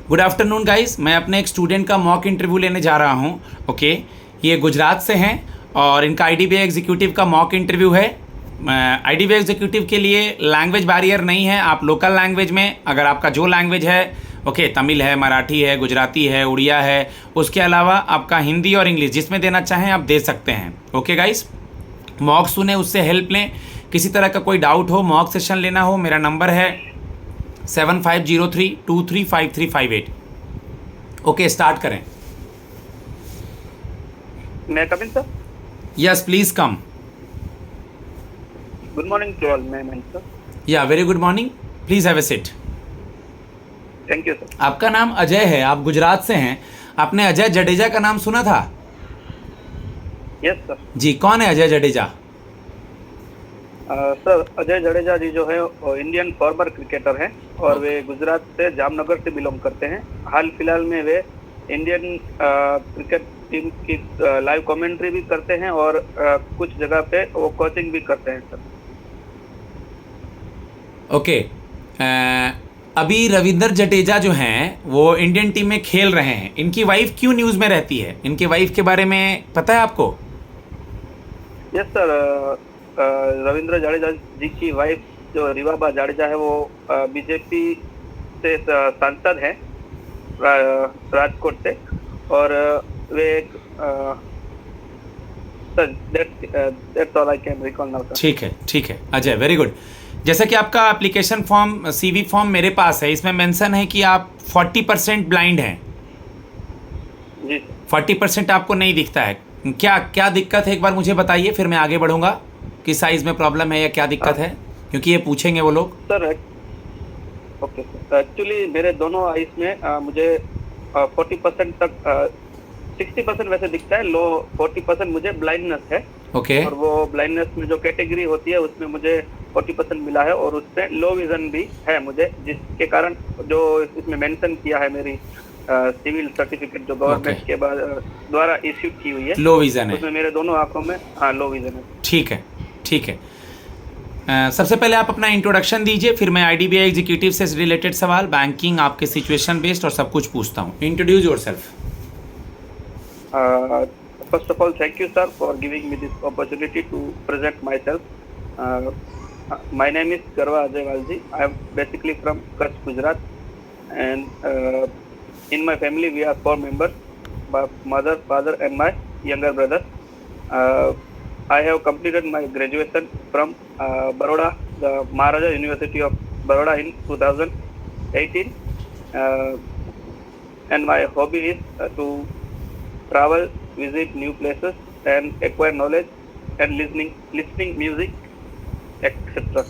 Good afternoon guys, मैं अपने एक स्टूडेंट का मॉक इंटरव्यू लेने जा रहा हूं। ओके, ये गुजरात से हैं और इनका आईडीबीआई एग्जीक्यूटिव का मॉक इंटरव्यू है। आईडीबीआई एग्जीक्यूटिव के लिए लैंग्वेज बैरियर नहीं है। आप लोकल लैंग्वेज में, अगर आपका जो लैंग्वेज है, ओके, तमिल है, मराठी है, गुजराती है, उड़िया है, उसके अलावा आपका हिंदी और इंग्लिश जिसमें देना चाहें आप दे सकते हैं। ओके गाइस, मॉक सुने, उससे हेल्प लें। किसी तरह का कोई डाउट हो, मॉक सेशन लेना हो, मेरा नंबर है 7503235358। ओके, स्टार्ट करें। May I come in sir. Yes, please come. Good morning to all ma'am sir. Yeah very good morning, please have a seat. Thank you sir. आपका नाम अजय है, आप गुजरात से हैं। आपने अजय जडेजा का नाम सुना था? Yes sir. जी, कौन है अजय जडेजा? सर, अजय जडेजा जी जो है वो इंडियन फॉर्मर क्रिकेटर हैं और वे गुजरात से जामनगर से बिलोंग करते हैं। हाल फिलहाल में वे इंडियन क्रिकेट टीम की लाइव कमेंट्री भी करते हैं और कुछ जगह पे वो कोचिंग भी करते हैं सर। ओके, अभी रविंद्र जडेजा जो हैं वो इंडियन टीम में खेल रहे हैं। इनकी वाइफ क्यों न्यूज़ में रहती है? इनके वाइफ के बारे में पता है आपको? यस सर, रविंद्र जडेजा जी की वाइफ जो रिवाबा जडेजा है वो बीजेपी से सांसद हैं राजकोट से और वे एक sir that's all I can recall now sir. ठीक है, ठीक है अजय, वेरी गुड। जैसा कि आपका एप्लीकेशन फॉर्म, सीवी फॉर्म मेरे पास है, इसमें मेंशन है कि आप 40% ब्लाइंड हैं। जी, 40% आपको नहीं दिखता है। क्या क्या दिक्कत है, एक बार मुझे बताइए, फिर मैं आगे बढ़ूंगा। किस साइज़ में प्रॉब्लम है या क्या दिक्कत है, क्योंकि ये पूछेंगे वो लोग। सर ओके सर, एक्चुअली मेरे दोनों आइस में मुझे 40% तक 60% वैसे दिखता है, लो 40% मुझे ब्लाइंडनेस है। ओके, और वो ब्लाइंडनेस में जो कैटेगरी होती है उसमें मुझे 40% मिला है और उसमें लो विजन भी है मुझे, जिसके कारण जो इसमें मेंशन किया है मेरी सिविल सर्टिफिकेट जो गवर्नमेंट के बाद द्वारा इश्यू की हुई है, लो विजन है। उसमें मेरे दोनों आंखों में लो विजन है। ठीक है, ठीक है। सबसे पहले आप अपना इंट्रोडक्शन दीजिए, फिर मैं आईडीबीआई एग्जीक्यूटिव से रिलेटेड सवाल, बैंकिंग, आपके सिचुएशन बेस्ड और सब कुछ पूछता हूँ। Introduce yourself. First of all, thank you, sir, for giving me this opportunity to present myself. My name is Garva Ajayvalji. I am basically from Kutch, Gujarat, and in my family we are 4 members: my mother, father, and my younger brother. I have completed my graduation from Baroda, the Maharaja University of Baroda in 2018, and my hobby is to travel, visit new places and acquire knowledge and listening music etc.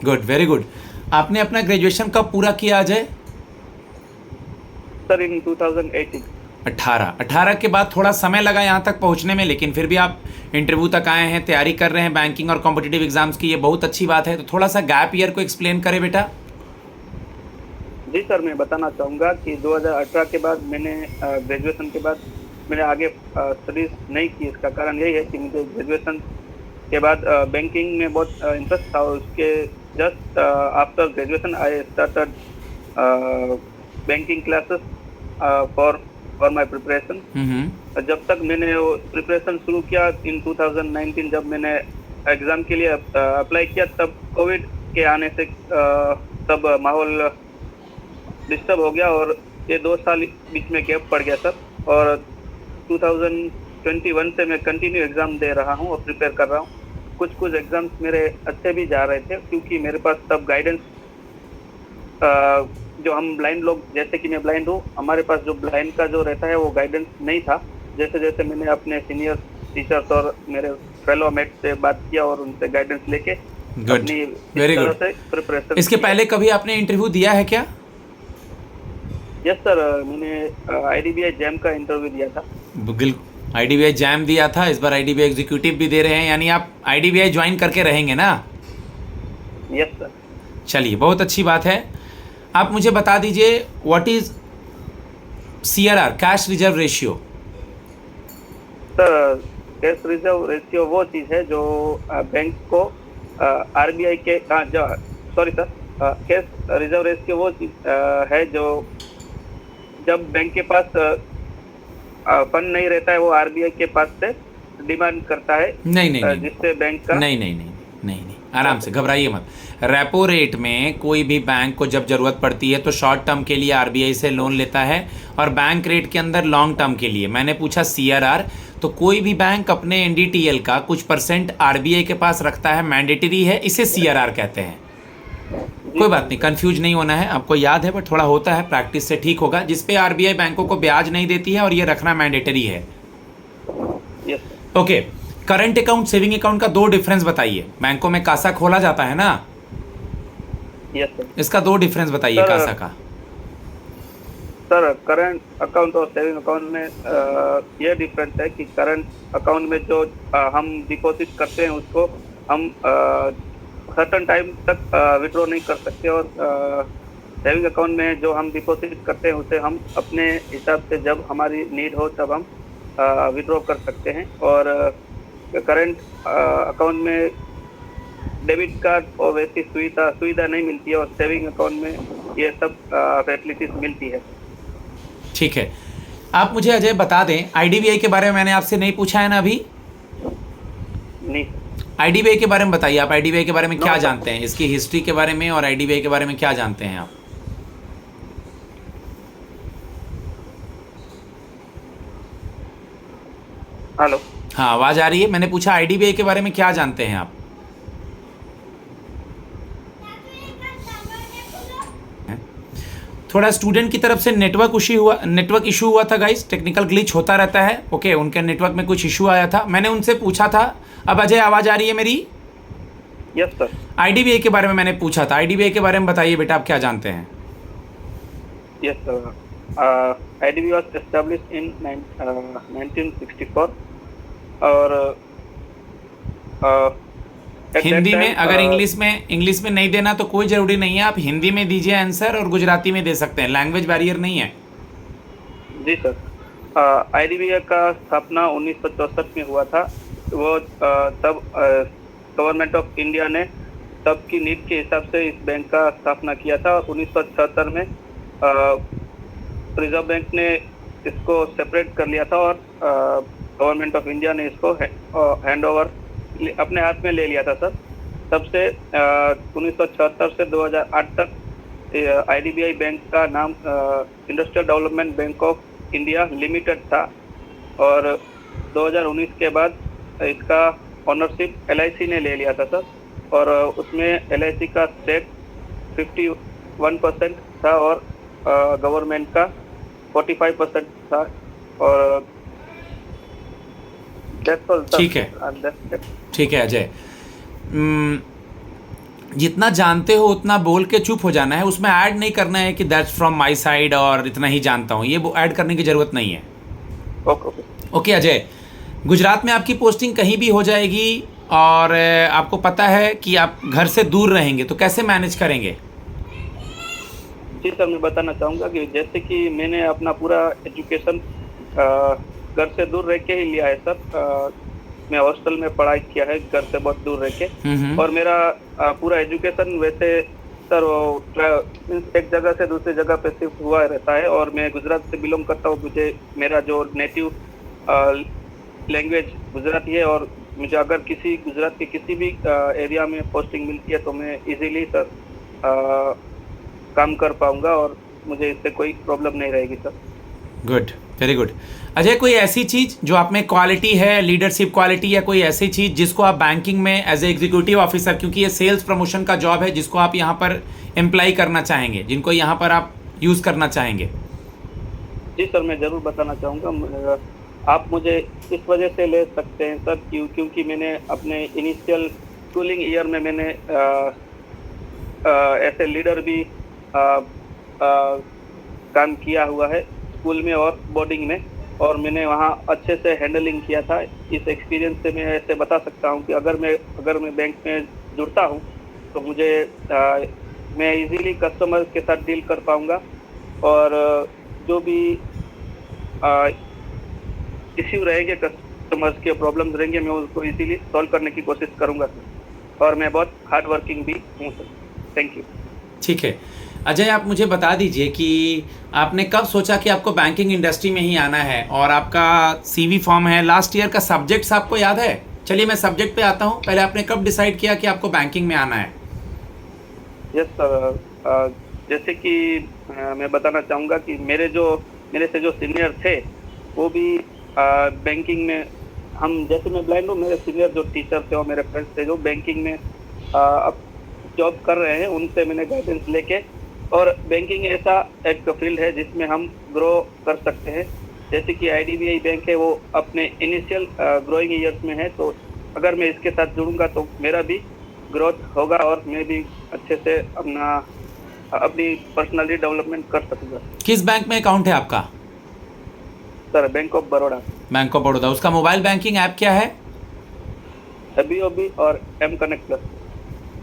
Good, very good. आपने अपना graduation कब पूरा किया Ajay? Sir, इन 2018। 18 के बाद थोड़ा समय लगा यहाँ तक पहुँचने में, लेकिन फिर भी आप इंटरव्यू तक आए हैं, तैयारी कर रहे हैं बैंकिंग और कॉम्पिटिटिव एग्जाम्स की, ये बहुत अच्छी बात है। तो थोड़ा सा गैप ईयर को एक्सप्लेन करें बेटा। जी सर, मैं बताना चाहूँगा कि 2018 के बाद मैंने ग्रेजुएशन के बाद मैंने आगे स्टडीज नहीं की। इसका कारण यही है कि मुझे ग्रेजुएशन के बाद बैंकिंग में बहुत इंटरेस्ट था। उसके just after graduation I started banking classes for my preparation. जब तक मैंने वो प्रिपरेशन शुरू किया इन 2019, जब मैंने एग्ज़ाम के लिए अप्लाई किया, तब कोविड के आने से तब माहौल डिस्टर्ब हो गया और ये 2 साल बीच में गैप पड़ गया सर। और 2021 से मैं कंटिन्यू एग्ज़ाम दे रहा हूँ और प्रिपेयर कर रहा हूँ। कुछ एग्ज़ाम्स मेरे अच्छे भी जा रहे थे, क्योंकि मेरे पास तब गाइडेंस, जो हम ब्लाइंड लोग, जैसे कि मैं ब्लाइंड हूँ, हमारे पास जो ब्लाइंड का जो रहता है वो गाइडेंस नहीं था। जैसे जैसे मैंने अपने सीनियर टीचर्स और मेरे फेलो मेट से बात किया और उनसे गाइडेंस लेके अपनी वेरी गुड प्रिपरेशन। इसके पहले कभी आपने इंटरव्यू दिया है क्या? यस सर, मैंने आईडीबीआई जैम का इंटरव्यू दिया था। आईडीबीआई जैम दिया था, इस बार आईडीबीआई एग्जीक्यूटिव भी दे रहे हैं, यानी आप आईडीबीआई ज्वाइन करके रहेंगे ना? Yes sir. चलिए, बहुत अच्छी बात है। आप मुझे बता दीजिए, what is CRR, cash reserve ratio? Sir, cash reserve ratio वो चीज़ है जो बैंक को RBI के sorry sir, cash reserve ratio वो चीज़ है जो जब बैंक के पास फंड नहीं रहता है वो आरबीआई के पास से डिमांड करता है, नहीं नहीं नहीं जिससे बैंक का नहीं नहीं नहीं नहीं नहीं आराम से, घबराइए मत। रेपो रेट में कोई भी बैंक को जब ज़रूरत पड़ती है तो शॉर्ट टर्म के लिए आरबीआई से लोन लेता है, और बैंक रेट के अंदर लॉन्ग टर्म के लिए। मैंने पूछा सीआरआर, तो कोई भी बैंक अपने एनडीटीएल का कुछ परसेंट आरबीआई के पास रखता है, मैंडेटरी है, इसे सीआरआर कहते हैं। कोई बात नहीं, कंफ्यूज नहीं होना है, आपको याद है, बट थोड़ा होता है, प्रैक्टिस से ठीक होगा। जिस पे आरबीआई बैंकों को ब्याज नहीं देती है और ये रखना मैंडेटरी है। Okay, current account saving account का 2 डिफरेंस बताइए। बैंकों में कासा खोला जाता है ना, यस सर। इसका 2 डिफरेंस बताइए कासा का। सर करंट अकाउंट और सेविंग अकाउंट में ये डिफरेंस है कि करंट अकाउंट में जो हम डिपॉजिट करते हैं उसको हम सर्टन टाइम तक विड्रॉ नहीं कर सकते, और सेविंग अकाउंट में जो हम डिपॉजिट करते हैं उसे हम अपने हिसाब से जब हमारी नीड हो तब हम विड्रॉ कर सकते हैं। और करंट अकाउंट में डेबिट कार्ड और वैसी सुविधा नहीं मिलती है, और सेविंग अकाउंट में ये सब फैसिलिटीज मिलती है। ठीक है, आप मुझे अजय बता दें, आईडीबीआई के बारे में मैंने आपसे नहीं पूछा है ना अभी? नहीं। आईडीबीआई के बारे में बताइए, आप आईडीबीआई के बारे में क्या जानते हैं, इसकी हिस्ट्री के बारे में, और आईडीबीआई के बारे में क्या जानते हैं आप? हेलो। हाँ, आवाज़ आ रही है। मैंने पूछा आईडीबीआई के बारे में क्या जानते हैं आप? थोड़ा स्टूडेंट की तरफ से नेटवर्क इशू हुआ था गाइस, टेक्निकल ग्लिच होता रहता है। ओके, उनके नेटवर्क में कुछ इशू आया था, मैंने उनसे पूछा था। अब अजय आवाज़ आ रही है मेरी? Yes sir. आईडीबीआई के बारे में मैंने पूछा था, आईडीबीआई के बारे में बताइए बेटा, आप क्या जानते हैं? Yes sir, IDBI was established in 1964, और हिंदी में, अगर इंग्लिश में नहीं देना तो कोई ज़रूरी नहीं है, आप हिंदी में दीजिए आंसर, और गुजराती में दे सकते हैं, लैंग्वेज बैरियर नहीं है। जी सर, आईडीबीआई का स्थापना 1964 में हुआ था। वो तब गवर्नमेंट ऑफ इंडिया ने तब की नीड के हिसाब से इस बैंक का स्थापना किया था, और 1976 में रिजर्व बैंक ने इसको सेपरेट कर लिया था, और गवर्नमेंट ऑफ इंडिया ने इसको हैंड ओवर अपने हाथ में ले लिया था सर। तब से 1976 से 2008 तक आईडीबीआई बैंक का नाम industrial development bank of India limited था, और 2019 के बाद इसका ऑनरशिप एलआईसी ने ले लिया था सर, और उसमें एलआईसी का स्टेक 51% था और गवर्नमेंट का 45% था, और ठीक है अजय, जितना जानते हो उतना बोल के चुप हो जाना है, उसमें ऐड नहीं करना है कि दैट्स फ्रॉम माय साइड और इतना ही जानता हूँ, ये ऐड करने की ज़रूरत नहीं है। ओके अजय, गुजरात में आपकी पोस्टिंग कहीं भी हो जाएगी, और आपको पता है कि आप घर से दूर रहेंगे, तो कैसे मैनेज करेंगे? जी सर, मैं बताना चाहूँगा कि जैसे कि मैंने अपना पूरा एजुकेशन घर से दूर रह के ही लिया है सर। मैं हॉस्टल में पढ़ाई किया है घर से बहुत दूर रह के, और मेरा पूरा एजुकेशन वैसे सर एक जगह से दूसरी जगह पे शिफ्ट हुआ रहता है, और मैं गुजरात से बिलोंग करता हूँ। मुझे मेरा जो नेटिव लैंग्वेज गुजराती है, और मुझे अगर किसी गुजरात के किसी भी एरिया में पोस्टिंग मिलती है तो मैं इजीली सर काम कर पाऊंगा, और मुझे इससे कोई प्रॉब्लम नहीं रहेगी sir. Good, very good. Ajay, कोई ऐसी चीज़ जो आप में क्वालिटी है, लीडरशिप क्वालिटी, या कोई ऐसी चीज़ जिसको आप बैंकिंग में एज ए एग्जीक्यूटिव ऑफिसर, क्योंकि ये सेल्स प्रमोशन का जॉब है, जिसको आप यहाँ पर एम्प्लाई करना चाहेंगे, जिनको यहाँ पर आप यूज़ करना चाहेंगे? जी सर, मैं ज़रूर बताना चाहूँगा। आप मुझे इस वजह से ले सकते हैं सर क्योंकि मैंने अपने इनिशियल स्कूलिंग ईयर में मैंने ऐसे लीडर भी काम किया हुआ है स्कूल में और बोर्डिंग में, और मैंने वहाँ अच्छे से हैंडलिंग किया था। इस एक्सपीरियंस से मैं ऐसे बता सकता हूँ कि अगर मैं बैंक में जुड़ता हूँ तो मुझे मैं इजीली कस्टमर के साथ डील कर पाऊँगा, और जो भी इश्यू रहेंगे, कस्टमर्स के प्रॉब्लम्स रहेंगे, मैं उसको इजीली सॉल्व करने की कोशिश करूँगा सर, और मैं बहुत हार्ड वर्किंग भी हूँ सर। Thank you. ठीक है, अजय, आप मुझे बता दीजिए कि आपने कब सोचा कि आपको बैंकिंग इंडस्ट्री में ही आना है, और आपका सीवी फॉर्म है, लास्ट ईयर का सब्जेक्ट्स आपको याद है? चलिए मैं सब्जेक्ट पे आता हूँ। पहले आपने कब डिसाइड किया कि आपको बैंकिंग में आना है? यस सर, जैसे कि मैं बताना चाहूँगा कि मेरे से जो सीनियर थे वो भी बैंकिंग में, हम जैसे मैं ब्लाइंड हूँ, मेरे सीनियर जो टीचर थे और मेरे फ्रेंड्स थे जो बैंकिंग में अब जॉब कर रहे हैं, उनसे मैंने गाइडेंस लेके, और बैंकिंग ऐसा एक फील्ड है जिसमें हम ग्रो कर सकते हैं। जैसे कि IDBI बैंक है, वो अपने इनिशियल ग्रोइंग ईयर्स में है, तो अगर मैं इसके साथ जुड़ूंगा तो मेरा भी ग्रोथ होगा और मैं भी अच्छे से अपनी पर्सनली डेवलपमेंट कर सकूंगा। किस बैंक में अकाउंट है आपका? Sir, bank of Baroda. Bank of Baroda. उसका मोबाइल बैंकिंग ऐप क्या है? BOB और M कनेक्ट प्लस।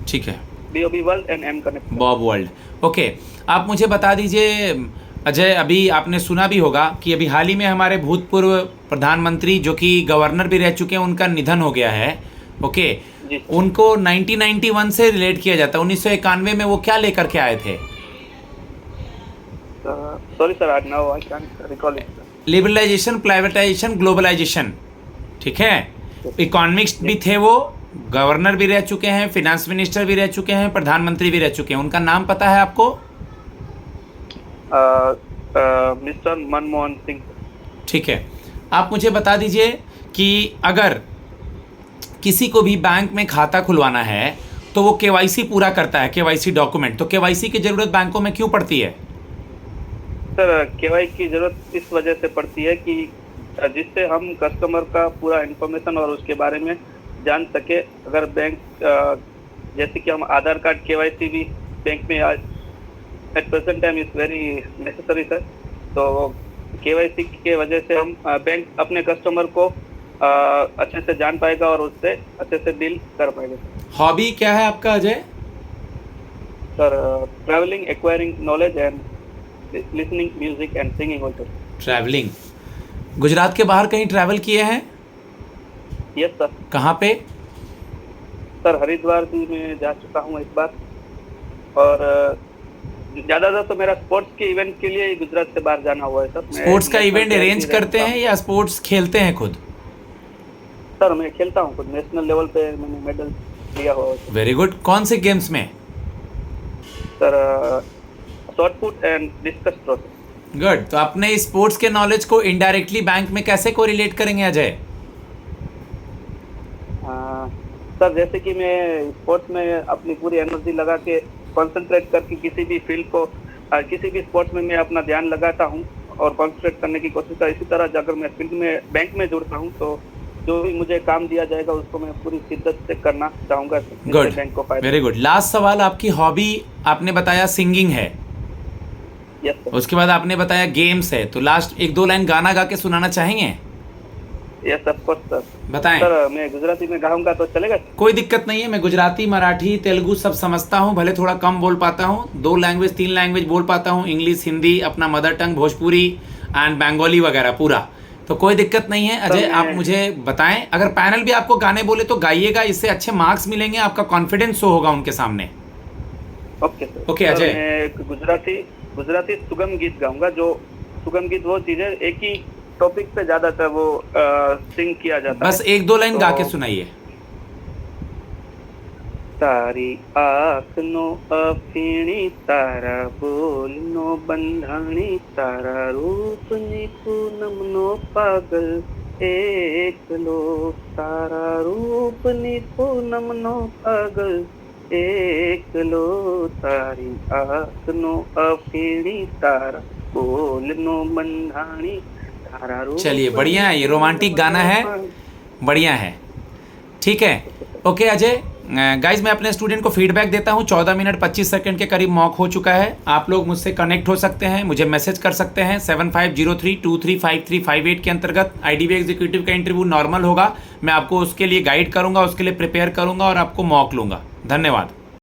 ठीक है, BOB world and M connect. Bob world. Okay, आप मुझे बता दीजिए अजय, अभी आपने सुना भी होगा कि अभी हाल ही में हमारे भूतपूर्व प्रधानमंत्री जो कि गवर्नर भी रह चुके हैं, उनका निधन हो गया है। ओके, उनको 1991 से रिलेट किया जाता है। 1991 में वो क्या लेकर के आए थे? सॉरी सर, आज now I can't recall it. Liberalisation, privatisation, globalisation. ठीक है, इकोनॉमिक्स भी थे वो, गवर्नर भी रह चुके हैं, फिनेंस मिनिस्टर भी रह चुके हैं, प्रधानमंत्री भी रह चुके हैं। उनका नाम पता है आपको? मिस्टर मनमोहन सिंह। ठीक है, आप मुझे बता दीजिए कि अगर किसी को भी बैंक में खाता खुलवाना है तो वो KYC पूरा करता है, KYC डॉक्यूमेंट। तो KYC की ज़रूरत बैंकों में क्यों पड़ती है? सर, KYC की जरूरत इस वजह से पड़ती है कि जिससे हम कस्टमर का पूरा इंफॉर्मेशन और उसके बारे में जान सके। अगर बैंक जैसे कि हम आधार कार्ड KYC भी बैंक में आज at present time is very necessary sir. तो KYC के वजह से हम बैंक अपने कस्टमर को अच्छे से जान पाएगा और उससे अच्छे से डील कर पाएगा। हॉबी क्या है आपका Ajay? Sir, travelling, acquiring knowledge and listening music and singing also. Travelling. Gujarat के बाहर कहीं ट्रैवल किए हैं? Yes sir. कहाँ पे? सर, हरिद्वार भी मैं जा चुका हूँ इस बार, और ज़्यादातर तो मेरा स्पोर्ट्स के इवेंट के लिए गुजरात से बाहर जाना हुआ है सर। स्पोर्ट्स का इवेंट अरेंज करते हैं या स्पोर्ट्स खेलते हैं खुद? सर, मैं खेलता हूँ खुद, नेशनल लेवल पे मैंने मेडल लिया हुआ है। Very good. कौन से गेम्स में? Sir, shot put and discus throw. Good. तो अपने स्पोर्ट्स के नॉलेज को इनडायरेक्टली बैंक में कैसे कोरिलेट करेंगे अजय? सर, जैसे कि मैं स्पोर्ट्स में अपनी पूरी एनर्जी लगा के कंसंट्रेट करके किसी भी फील्ड को किसी भी स्पोर्ट्स में मैं अपना ध्यान लगाता हूँ और कंसंट्रेट करने की कोशिश करता हूँ। इसी तरह अगर मैं फील्ड में बैंक में जुड़ता हूँ तो जो भी मुझे काम दिया जाएगा उसको मैं पूरी शिद्दत से करना चाहूँगा। Good, very good. लास्ट सवाल, आपकी हॉबी आपने बताया सिंगिंग है। Yes sir. उसके बाद आपने बताया गेम्स है, तो लास्ट 1-2 लाइन गाना गा के सुनाना चाहेंगे? Yes of course sir. बताएं। सर, मैं गुजराती में गाऊंगा तो चलेगा? कोई दिक्कत नहीं है, मैं गुजराती, मराठी, तेलुगु सब समझता हूँ, भले थोड़ा कम बोल पाता हूँ। 2 लैंग्वेज 3 लैंग्वेज बोल पाता हूँ, इंग्लिश, हिंदी, अपना mother tongue Bhojpuri and Bengali वगैरह पूरा। तो कोई दिक्कत नहीं है अजय, आप मुझे बताएं। अगर पैनल भी आपको गाने बोले तो गाइएगा, इससे अच्छे मार्क्स मिलेंगे, आपका कॉन्फिडेंस शो होगा उनके सामने। Okay sir. ओके अजय। मैं एक गुजराती सुगम गीत गाऊंगा। जो सुगम गीत वो चीज है, एक ही टॉपिक पे ज्यादातर वो सिंग किया जाता है। बस 1-2 लाइन गा के सुनाइए। तारी आँखनो अफीणी, तारा बोलनो बंधाणी, तारा रूपनी पूनमनो पागल एकलो, तारा रूपनी पूनमनो पागल एकलो, तारी आँखनो अफीणी, तारा बोलनो बंधाणी, तारा रूप। चलिए, बढ़िया है, ये रोमांटिक गाना है, बढ़िया है। ठीक है, ओके अजय। गाइज, मैं अपने स्टूडेंट को फीडबैक देता हूँ। 14 मिनट 25 सेकंड के करीब मॉक हो चुका है। आप लोग मुझसे कनेक्ट हो सकते हैं, मुझे मैसेज कर सकते हैं 7503235358 के अंतर्गत। IDBI एग्जीक्यूटिव का इंटरव्यू नॉर्मल होगा, मैं आपको उसके लिए गाइड करूँगा, उसके लिए प्रिपेयर करूँगा और आपको मॉक लूँगा। धन्यवाद।